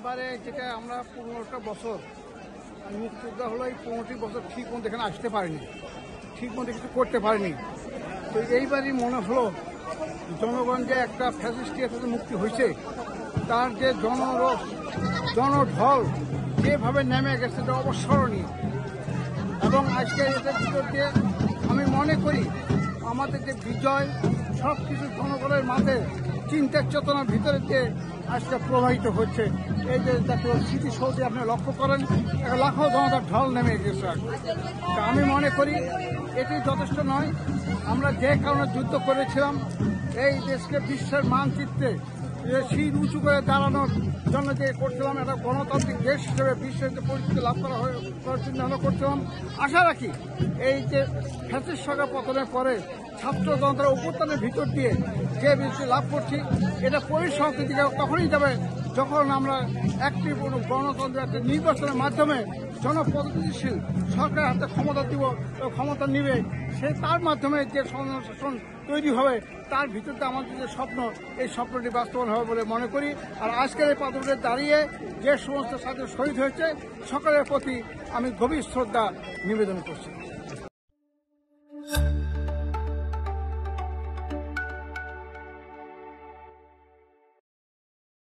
এবারে যেটা আমরা 15টা বছর মুক্তিযোদ্ধা হলো, এই 15টি বছর ঠিক মতো এখানে আসতে পারিনি, ঠিক মতো কিছু করতে পারিনি। তো এইবারই মনে হলো জনগণ যে একটা ফ্যাসিস্ট থেকে মুক্তি হয়েছে, তার যে জনরোষ জনঢল যেভাবে নেমে গেছে এটা অবস্মরণীয়। এবং আজকে এটার ভিতর দিয়ে আমি মনে করি আমাদের যে বিজয় সব কিছু জনগণের মাঝে চিন্তার চেতনার ভিতরে যে আজকে প্রবাহিত হচ্ছে। এই যে জাতীয় স্মৃতিসৌধে আপনি লক্ষ্য করেন লাখো জনতার ঢল নেমে গেছে। তা আমি মনে করি এটি যথেষ্ট নয়। আমরা যে কারণে যুদ্ধ করেছিলাম এই দেশকে বিশ্বের মানচিত্রে শির উঁচু করে দাঁড়ানোর জন্য যে করছিলাম, একটা গণতান্ত্রিক দেশ হিসেবে বিশ্বের যে পরিস্থিতি লাভ করার চিন্তা ভাবনা করছিলাম, আশা রাখি এই যে ফ্যাসিস্ট সরকার পতনের পরে ছাত্র জনতার অভ্যুত্থানের ভিতর দিয়ে যে বিষয়টি লাভ করছি এটা পরিসংখ্যার দিকে তখনই যাবে যখন আমরা একটি গণতন্ত্রের একটা নির্বাচনের মাধ্যমে জনপ্রতিনিধিশীল সরকারের হাতে ক্ষমতা নিবে, সে তার মাধ্যমে যে শাসন তৈরি হবে তার ভিতরতে আমাদের যে স্বপ্ন, এই স্বপ্নটি বাস্তবায়ন হবে বলে মনে করি। আর আজকের এই পাথরে দাঁড়িয়ে যে সমস্ত ছাত্র শহীদ হয়েছে সকলের প্রতি আমি গভীর শ্রদ্ধা নিবেদন করছি।